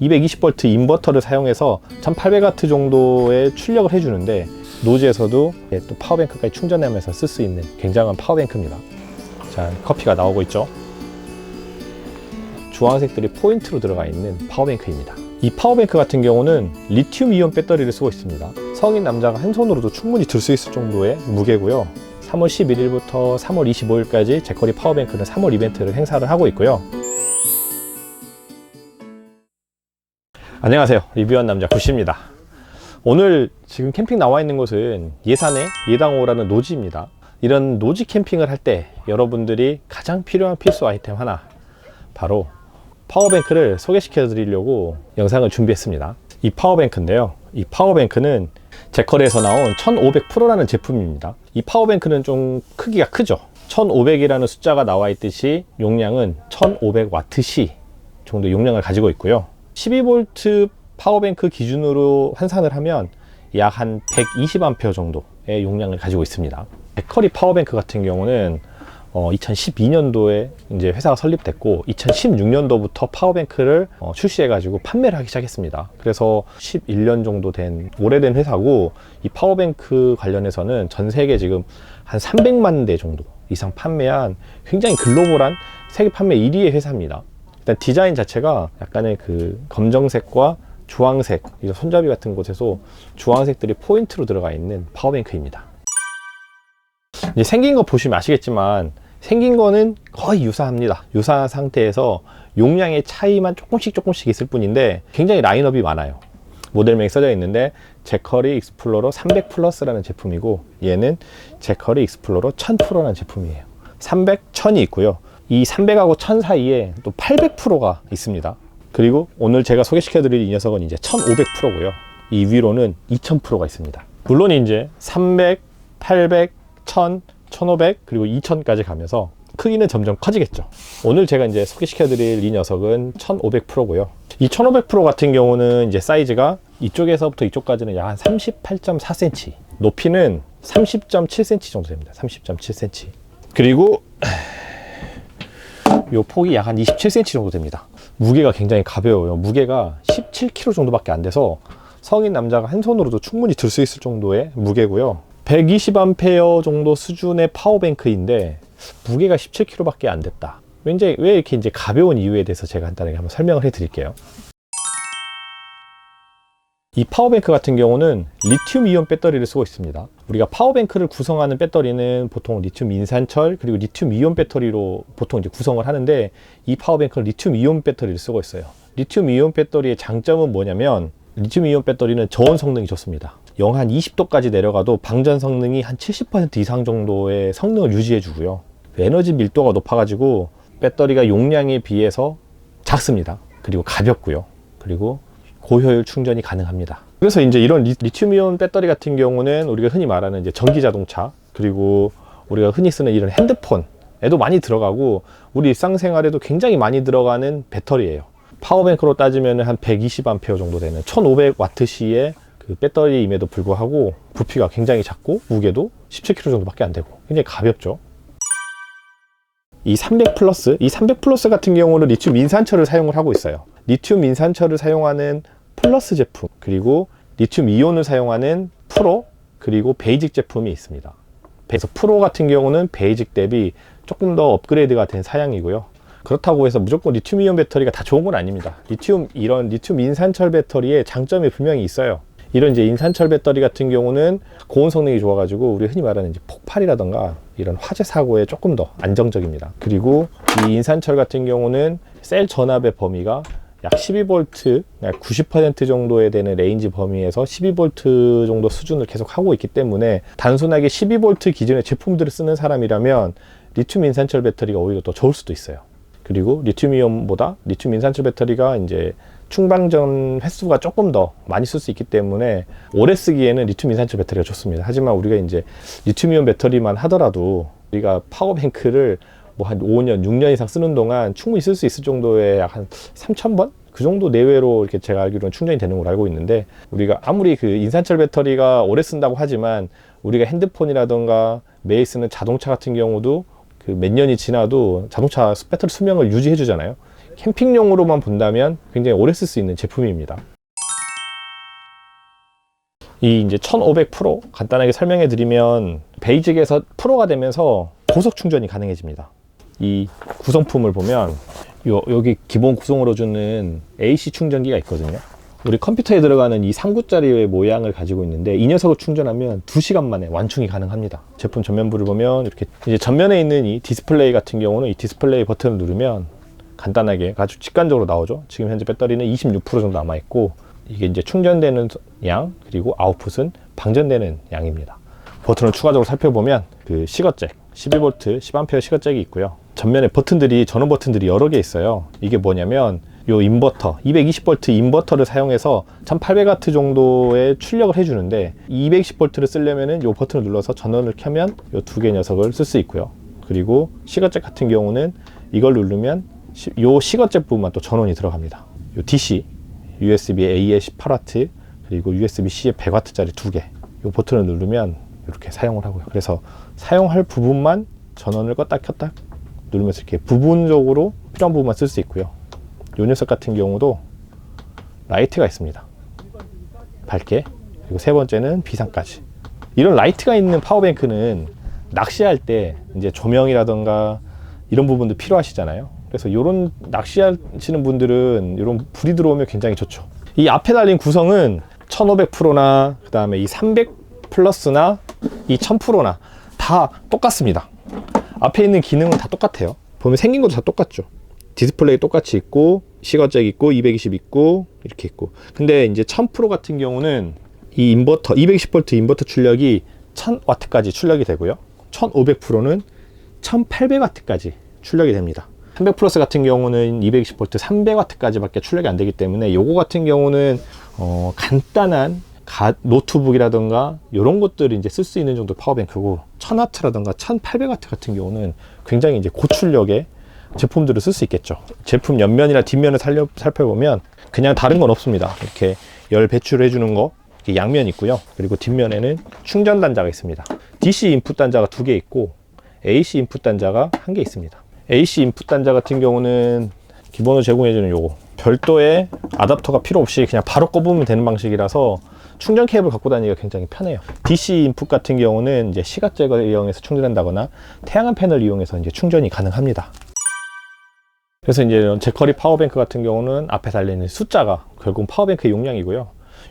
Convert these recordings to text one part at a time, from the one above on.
220V 인버터를 사용해서 1800W 정도의 출력을 해주는데 노즈에서도 또 파워뱅크까지 충전하면서 쓸 수 있는 굉장한 파워뱅크입니다. 자, 커피가 나오고 있죠. 주황색들이 포인트로 들어가 있는 파워뱅크입니다. 이 파워뱅크 같은 경우는 리튬 이온 배터리를 쓰고 있습니다. 성인 남자가 한 손으로도 충분히 들 수 있을 정도의 무게고요. 3월 11일부터 3월 25일까지 제커리 파워뱅크는 3월 이벤트를 행사를 하고 있고요. 안녕하세요, 리뷰한 남자 구씨입니다. 오늘 지금 캠핑 나와 있는 곳은 예산의 예당호라는 노지입니다. 이런 노지 캠핑을 할 때 여러분들이 가장 필요한 필수 아이템 하나, 바로 파워뱅크를 소개시켜 드리려고 영상을 준비했습니다. 이 파워뱅크인데요, 이 파워뱅크는 제커리에서 나온 1500프로라는 제품입니다. 이 파워뱅크는 좀 크기가 크죠. 1500이라는 숫자가 나와 있듯이 용량은 1500W시 정도 용량을 가지고 있고요. 12V 파워뱅크 기준으로 환산을 하면 약 한 120A 정도의 용량을 가지고 있습니다. 제커리 파워뱅크 같은 경우는 2012년도에 이제 회사가 설립됐고 2016년도부터 파워뱅크를 출시해가지고 판매를 하기 시작했습니다. 그래서 11년 정도 된 오래된 회사고, 이 파워뱅크 관련해서는 전 세계 지금 한 300만 대 정도 이상 판매한 굉장히 글로벌한 세계 판매 1위의 회사입니다. 일단 디자인 자체가 약간의 그 검정색과 주황색, 손잡이 같은 곳에서 주황색들이 포인트로 들어가 있는 파워뱅크입니다. 이제 생긴 거 보시면 아시겠지만 생긴 거는 거의 유사합니다. 유사한 상태에서 용량의 차이만 조금씩 있을 뿐인데 굉장히 라인업이 많아요. 모델명이 써져 있는데 제커리 익스플로러 300 플러스라는 제품이고, 얘는 제커리 익스플로러 1000프로라는 제품이에요. 300, 1000이 있고요. 이 300하고 1000 사이에 또 800프로가 있습니다. 그리고 오늘 제가 소개시켜 드릴 이 녀석은 이제 1500프로고요. 이 위로는 2000프로가 있습니다. 물론 이제 300, 800, 1000, 1500 그리고 2000까지 가면서 크기는 점점 커지겠죠. 오늘 제가 이제 소개시켜 드릴 이 녀석은 1500프로고요. 이 1500프로 같은 경우는 이제 사이즈가 이쪽에서부터 이쪽까지는 약 한 38.4cm, 높이는 30.7cm 정도 됩니다. 30.7cm. 그리고 요 폭이 약 한 27cm 정도 됩니다. 무게가 굉장히 가벼워요. 무게가 17kg 정도밖에 안 돼서 성인 남자가 한 손으로도 충분히 들 수 있을 정도의 무게고요. 120A 정도 수준의 파워뱅크인데 무게가 17kg밖에 안 됐다. 왜 이렇게 이제 가벼운 이유에 대해서 제가 간단하게 한번 설명을 해 드릴게요. 이 파워뱅크 같은 경우는 리튬 이온 배터리를 쓰고 있습니다. 우리가 파워뱅크를 구성하는 배터리는 보통 리튬 인산철 그리고 리튬 이온 배터리로 보통 이제 구성을 하는데, 이 파워뱅크는 리튬 이온 배터리를 쓰고 있어요. 리튬 이온 배터리의 장점은 뭐냐면, 리튬 이온 배터리는 저온 성능이 좋습니다. 영하 한 20도까지 내려가도 방전 성능이 한 70% 이상 정도의 성능을 유지해 주고요. 에너지 밀도가 높아가지고 배터리가 용량에 비해서 작습니다. 그리고 가볍고요. 그리고 고효율 충전이 가능합니다. 그래서 이제 이런 리튬 이온 배터리 같은 경우는 우리가 흔히 말하는 이제 전기 자동차, 그리고 우리가 흔히 쓰는 이런 핸드폰에도 많이 들어가고 우리 일상생활에도 굉장히 많이 들어가는 배터리예요. 파워뱅크로 따지면 한 120A 정도 되는 1500W시의 그 배터리임에도 불구하고 부피가 굉장히 작고 무게도 17kg 정도밖에 안 되고 굉장히 가볍죠. 이 300 플러스 같은 경우는 리튬 인산철을 사용을 하고 있어요. 리튬 인산철을 사용하는 플러스 제품, 그리고 리튬 이온을 사용하는 프로, 그리고 베이직 제품이 있습니다. 그래서 프로 같은 경우는 베이직 대비 조금 더 업그레이드가 된 사양이고요. 그렇다고 해서 무조건 리튬 이온 배터리가 다 좋은 건 아닙니다. 이런 리튬 인산철 배터리의 장점이 분명히 있어요. 이런 이제 인산철 배터리 같은 경우는 고온 성능이 좋아가지고 우리 흔히 말하는 이제 폭발이라던가 이런 화재 사고에 조금 더 안정적입니다. 그리고 이 인산철 같은 경우는 셀 전압의 범위가 약 12V, 약 90% 정도에 되는 레인지 범위에서 12V 정도 수준을 계속 하고 있기 때문에 단순하게 12V 기준의 제품들을 쓰는 사람이라면 리튬 인산철 배터리가 오히려 더 좋을 수도 있어요. 그리고 리튬 이온보다 리튬 인산철 배터리가 이제 충방전 횟수가 조금 더 많이 쓸 수 있기 때문에 오래 쓰기에는 리튬 인산철 배터리가 좋습니다. 하지만 우리가 이제 리튬 이온 배터리만 하더라도 우리가 파워뱅크를 뭐 한 5년, 6년 이상 쓰는 동안 충분히 쓸 수 있을 정도의 약 한 3000번? 그 정도 내외로 이렇게 제가 알기로는 충전이 되는 걸로 알고 있는데, 우리가 아무리 그 인산철 배터리가 오래 쓴다고 하지만 우리가 핸드폰이라던가 매일 쓰는 자동차 같은 경우도 그 몇 년이 지나도 자동차 배터리 수명을 유지해 주잖아요. 캠핑용으로만 본다면 굉장히 오래 쓸 수 있는 제품입니다. 이 이제 1500 프로 간단하게 설명해 드리면 베이직에서 프로가 되면서 고속 충전이 가능해집니다. 이 구성품을 보면 여기 기본 구성으로 주는 AC 충전기가 있거든요. 우리 컴퓨터에 들어가는 이 3구짜리의 모양을 가지고 있는데 이 녀석을 충전하면 2시간 만에 완충이 가능합니다. 제품 전면부를 보면 이렇게 이제 전면에 있는 이 디스플레이 같은 경우는 이 디스플레이 버튼을 누르면 간단하게 아주 직관적으로 나오죠. 지금 현재 배터리는 26% 정도 남아 있고 이게 이제 충전되는 양 그리고 아웃풋은 방전되는 양입니다. 버튼을 추가적으로 살펴보면 그 시거잭 12V 10A 시거잭이 있고요. 전면에 버튼들이 전원 버튼들이 여러 개 있어요. 이게 뭐냐면 요 인버터 220V 인버터를 사용해서 1800W 정도의 출력을 해주는데 220V를 쓰려면은 요 버튼을 눌러서 전원을 켜면 요 두 개 녀석을 쓸 수 있고요. 그리고 시거잭 같은 경우는 이걸 누르면 요 시거잭 부분만 또 전원이 들어갑니다. 요 DC USB-A에 18W 그리고 USB-C에 100W짜리 두 개 요 버튼을 누르면 이렇게 사용을 하고요. 그래서 사용할 부분만 전원을 껐다 켰다 누르면서 이렇게 부분적으로 필요한 부분만 쓸 수 있고요. 이 녀석 같은 경우도 라이트가 있습니다. 밝게. 그리고 세 번째는 비상까지. 이런 라이트가 있는 파워뱅크는 낚시할 때 이제 조명이라던가 이런 부분도 필요하시잖아요. 그래서 이런 낚시하시는 분들은 이런 불이 들어오면 굉장히 좋죠. 이 앞에 달린 구성은 1500 프로나 그 다음에 이 300 플러스나 이 1000 프로나 다 똑같습니다. 앞에 있는 기능은 다 똑같아요. 보면 생긴 것도 다 똑같죠. 디스플레이 똑같이 있고 시거잭 있고 220 있고 이렇게 있고. 근데 이제 1000 프로 같은 경우는 이 인버터 220V 인버터 출력이 1000W까지 출력이 되고요. 1500 프로는 1800W까지 출력이 됩니다. 300 플러스 같은 경우는 220V 300W까지 밖에 출력이 안 되기 때문에 요거 같은 경우는 간단한 노트북이라던가 이런 것들을 이제 쓸 수 있는 정도 파워뱅크고 1000W라던가 1800W 같은 경우는 굉장히 이제 고출력의 제품들을 쓸 수 있겠죠. 제품 옆면이나 뒷면을 살펴보면 그냥 다른 건 없습니다. 이렇게 열 배출해 주는 거 양면 있고요. 그리고 뒷면에는 충전 단자가 있습니다. DC 인풋 단자가 2개 있고 AC 인풋 단자가 1개 있습니다. AC 인풋 단자 같은 경우는 기본으로 제공해 주는 요거 별도의 아답터가 필요 없이 그냥 바로 꼽으면 되는 방식이라서 충전 케이블 갖고 다니기가 굉장히 편해요. DC 인풋 같은 경우는 이제 시각잭을 이용해서 충전한다거나 태양광 패널을 이용해서 이제 충전이 가능합니다. 그래서 이제 이런 제커리 파워뱅크 같은 경우는 앞에 달리는 숫자가 결국 파워뱅크의 용량이고요.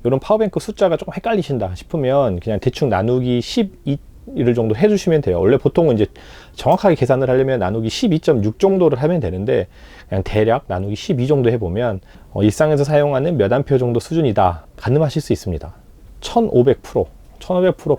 이런 파워뱅크 숫자가 조금 헷갈리신다 싶으면 그냥 대충 나누기 12를 정도 해주시면 돼요. 원래 보통은 이제 정확하게 계산을 하려면 나누기 12.6 정도를 하면 되는데 그냥 대략 나누기 12 정도 해보면 일상에서 사용하는 몇 암페어 정도 수준이다 가늠하실 수 있습니다. 1500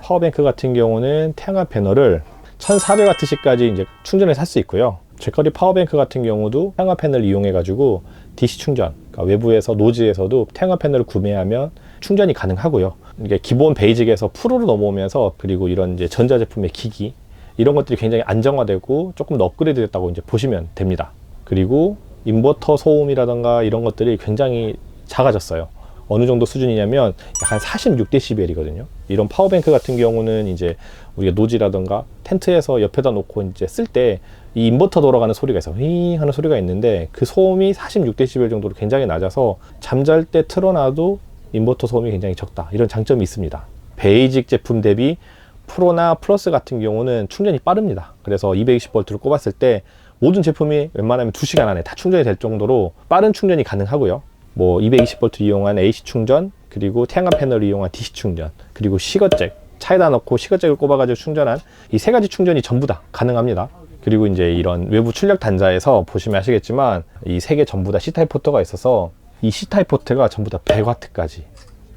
파워뱅크 같은 경우는 태양광 패널을 1400W까지 이제 충전해서 할 수 있고요. 제커리 파워뱅크 같은 경우도 태양광 패널을 이용해 가지고 DC 충전, 그러니까 외부에서 노즈에서도 태양광 패널을 구매하면 충전이 가능하고요. 이게 기본 베이직에서 프로로 넘어오면서 그리고 이런 이제 전자제품의 기기 이런 것들이 굉장히 안정화되고 조금 더 업그레이드 됐다고 이제 보시면 됩니다. 그리고 인버터 소음이라던가 이런 것들이 굉장히 작아졌어요. 어느 정도 수준이냐면 약간 46dB이거든요. 이런 파워뱅크 같은 경우는 이제 우리가 노지라던가 텐트에서 옆에다 놓고 이제 쓸 때 이 인버터 돌아가는 소리가 있어. 휘 하는 소리가 있는데 그 소음이 46dB 정도로 굉장히 낮아서 잠잘 때 틀어놔도 인버터 소음이 굉장히 적다. 이런 장점이 있습니다. 베이직 제품 대비 프로나 플러스 같은 경우는 충전이 빠릅니다. 그래서 220V를 꼽았을 때 모든 제품이 웬만하면 2시간 안에 다 충전이 될 정도로 빠른 충전이 가능하고요. 뭐 220V 이용한 AC 충전, 그리고 태양광 패널을 이용한 DC 충전, 그리고 시거잭, 차에다 넣고 시거잭을 꼽아가지고 충전한 이 세 가지 충전이 전부 다 가능합니다. 그리고 이제 이런 외부 출력 단자에서 보시면 아시겠지만 이 세 개 전부 다 C타입 포트가 있어서 이 C타입 포트가 전부 다 100W까지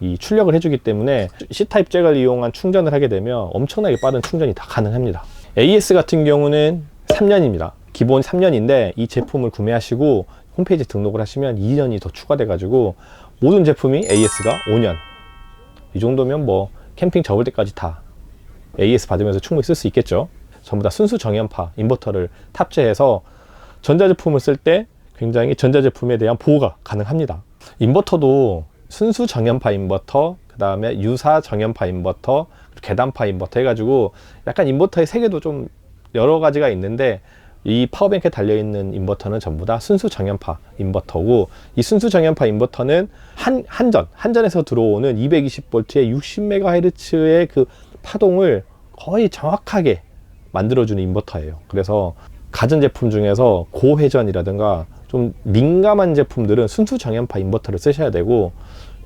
이 출력을 해주기 때문에 C타입 잭을 이용한 충전을 하게 되면 엄청나게 빠른 충전이 다 가능합니다. AS 같은 경우는 3년입니다. 기본 3년인데 이 제품을 구매하시고 홈페이지 등록을 하시면 2년이 더 추가돼 가지고 모든 제품이 AS가 5년 이 정도면 뭐 캠핑 접을 때까지 다 AS 받으면서 충분히 쓸 수 있겠죠. 전부 다 순수 정연파 인버터를 탑재해서 전자제품을 쓸 때 굉장히 전자제품에 대한 보호가 가능합니다. 인버터도 순수 정연파 인버터, 그 다음에 유사 정연파 인버터, 계단파 인버터 해가지고 약간 인버터의 세계도 좀 여러 가지가 있는데 이 파워뱅크에 달려있는 인버터는 전부 다 순수 정연파 인버터고, 이 순수 정연파 인버터는 한전에서 들어오는 220V의 60MHz의 그 파동을 거의 정확하게 만들어주는 인버터예요. 그래서 가전제품 중에서 고회전이라든가 좀 민감한 제품들은 순수 정연파 인버터를 쓰셔야 되고,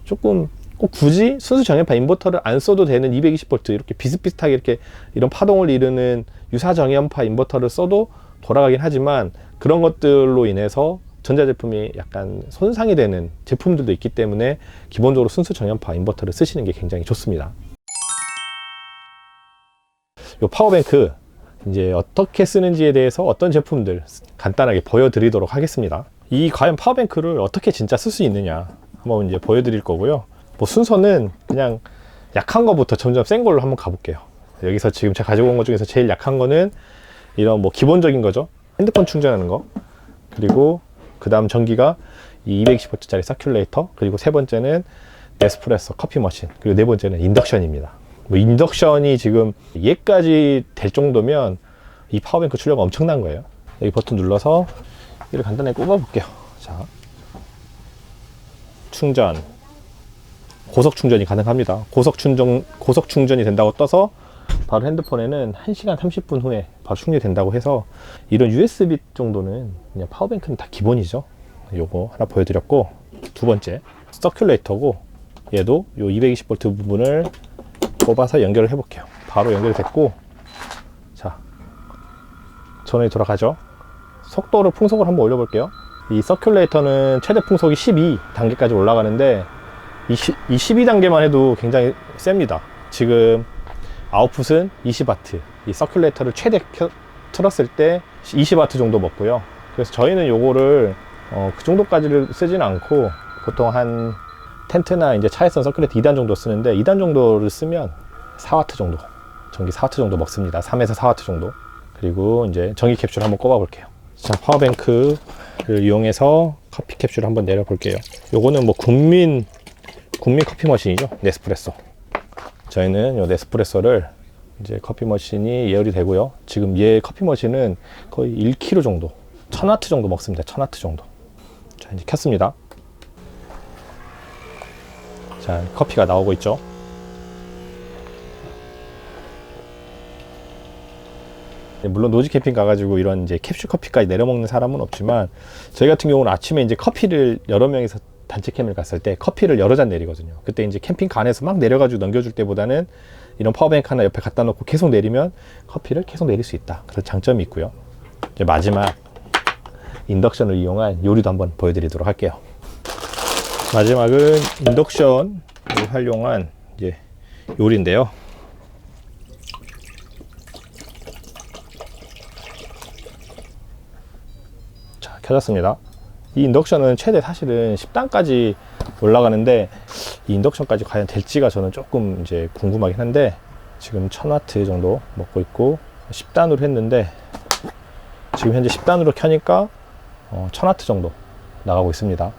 조금 꼭 굳이 순수 정연파 인버터를 안 써도 되는 220V 이렇게 비슷비슷하게 이렇게 이런 파동을 이루는 유사 정연파 인버터를 써도 돌아가긴 하지만, 그런 것들로 인해서 전자제품이 약간 손상이 되는 제품들도 있기 때문에 기본적으로 순수 정연파 인버터를 쓰시는 게 굉장히 좋습니다. 이 파워뱅크 이제 어떻게 쓰는지에 대해서 어떤 제품들 간단하게 보여드리도록 하겠습니다. 이 과연 파워뱅크를 어떻게 진짜 쓸 수 있느냐 한번 이제 보여드릴 거고요. 뭐 순서는 그냥 약한 거부터 점점 센 걸로 한번 가볼게요. 여기서 지금 제가 가지고 온 것 중에서 제일 약한 거는 이런 뭐 기본적인 거죠. 핸드폰 충전하는 거. 그리고 그 다음 전기가 이 220V짜리 서큘레이터. 그리고 세 번째는 네스프레소 커피 머신. 그리고 네 번째는 인덕션입니다. 뭐 인덕션이 지금 얘까지 될 정도면 이 파워뱅크 출력 엄청난 거예요. 여기 버튼 눌러서 이를 간단하게 꼽아 볼게요. 자, 충전, 고속 충전이 가능합니다. 고속 충전이 된다고 떠서 바로 핸드폰에는 1시간 30분 후에 바로 충전이 된다고 해서, 이런 USB 정도는 그냥 파워뱅크는 다 기본이죠. 요거 하나 보여드렸고, 두 번째 서큘레이터고, 얘도 요 220V 부분을 꼽아서 연결을 해 볼게요. 바로 연결이 됐고, 자, 전원이 돌아가죠. 속도를 풍속을 한번 올려 볼게요. 이 서큘레이터는 최대 풍속이 12단계까지 올라가는데, 이 12단계만 해도 굉장히 셉니다. 지금 아웃풋은 20W, 이 서큘레이터를 최대 틀었을 때 20W 정도 먹고요. 그래서 저희는 요거를 그 정도까지를 쓰진 않고, 보통 한 텐트나 이제 차에서 서큘레이터 2단 정도 쓰는데, 2단 정도를 쓰면 4W 정도, 전기 4W 정도 먹습니다. 3에서 4W 정도. 그리고 이제 전기 캡슐 한번 꼽아 볼게요. 자, 파워뱅크를 이용해서 커피 캡슐을 한번 내려 볼게요. 요거는 뭐 국민 커피 머신이죠. 네스프레소. 저희는 요 네스프레소를 이제 커피 머신이 예열이 되고요. 지금 얘 커피 머신은 거의 1kg 정도, 1000W 정도 먹습니다. 1000W 정도. 자, 이제 켰습니다. 자, 커피가 나오고 있죠. 물론 노지 캠핑 가가지고 이런 이제 캡슐 커피까지 내려 먹는 사람은 없지만, 저희 같은 경우는 아침에 이제 커피를 여러 명이서 단체 캠을 갔을 때 커피를 여러 잔 내리거든요. 그때 이제 캠핑카 안에서 막 내려가지고 넘겨줄 때보다는 이런 파워뱅크 하나 옆에 갖다 놓고 계속 내리면 커피를 계속 내릴 수 있다. 그런 장점이 있고요. 이제 마지막 인덕션을 이용한 요리도 한번 보여드리도록 할게요. 마지막은 인덕션을 활용한 이제 요리인데요. 자, 켜졌습니다. 이 인덕션은 최대 사실은 10단까지 올라가는데, 이 인덕션까지 과연 될지가 저는 조금 이제 궁금하긴 한데, 지금 1000W 정도 먹고 있고 10단으로 했는데, 지금 현재 10단으로 켜니까 1000W 정도 나가고 있습니다.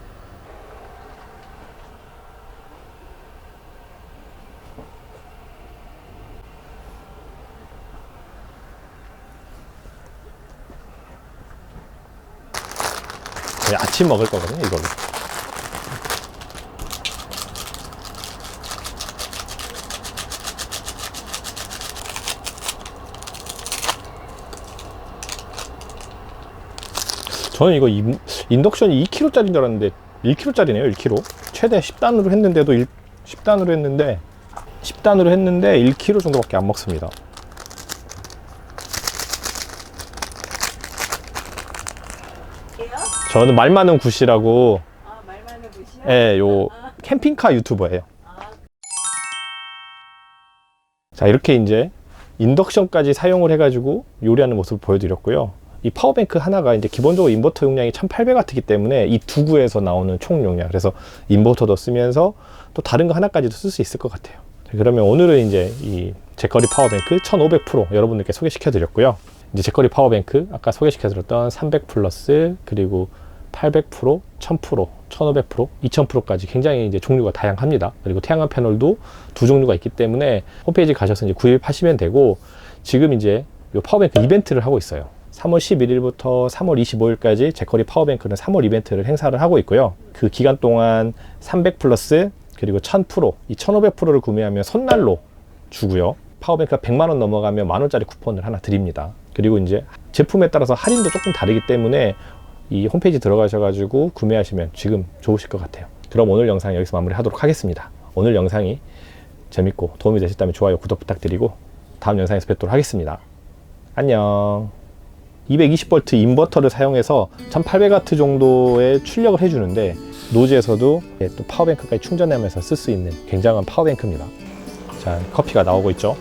아침 먹을 거거든요, 이걸로. 저는 이거 인덕션이 2kg짜리인 줄 알았는데 1kg짜리네요. 1kg. 최대 10단으로 했는데도 10단으로 했는데 1kg 정도밖에 안 먹습니다. 저는 말 많은 굿이라고. 아, 말 많은 굿이요? 예, 요 캠핑카 유튜버예요. 자, 이렇게 이제 인덕션까지 사용을 해가지고 요리하는 모습을 보여드렸고요. 이 파워뱅크 하나가 이제 기본적으로 인버터 용량이 1800W이기 때문에 이 두 구에서 나오는 총 용량, 그래서 인버터도 쓰면서 또 다른 거 하나까지도 쓸 수 있을 것 같아요. 자, 그러면 오늘은 이제 이 제거리 파워뱅크 1500% 여러분들께 소개시켜 드렸고요. 이제 제거리 파워뱅크 아까 소개시켜 드렸던 300 플러스, 그리고 800%, 1000%, 1500%, 2000%까지 굉장히 이제 종류가 다양합니다. 그리고 태양광 패널도 두 종류가 있기 때문에 홈페이지 가셔서 이제 구입하시면 되고, 지금 이제 요 파워뱅크 이벤트를 하고 있어요. 3월 11일부터 3월 25일까지 제커리 파워뱅크는 3월 이벤트를 행사를 하고 있고요. 그 기간 동안 300 플러스 그리고 1000%, 이 1500%를 구매하면 선날로 주고요. 파워뱅크가 100만 원 넘어가면 만 원짜리 쿠폰을 하나 드립니다. 그리고 이제 제품에 따라서 할인도 조금 다르기 때문에 이 홈페이지 들어가셔가지고 구매하시면 지금 좋으실 것 같아요. 그럼 오늘 영상 여기서 마무리하도록 하겠습니다. 오늘 영상이 재밌고 도움이 되셨다면 좋아요, 구독 부탁드리고 다음 영상에서 뵙도록 하겠습니다. 안녕. 220V 인버터를 사용해서 1800W 정도의 출력을 해주는데 노즈에서도 또 파워뱅크까지 충전하면서 쓸 수 있는 굉장한 파워뱅크입니다. 자, 커피가 나오고 있죠.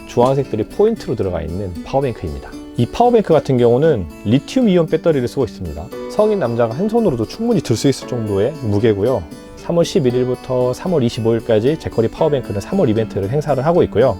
주황색들이 포인트로 들어가 있는 파워뱅크입니다. 이 파워뱅크 같은 경우는 리튬 이온 배터리를 쓰고 있습니다. 성인 남자가 한 손으로도 충분히 들 수 있을 정도의 무게고요. 3월 11일부터 3월 25일까지 제커리 파워뱅크는 3월 이벤트를 행사를 하고 있고요.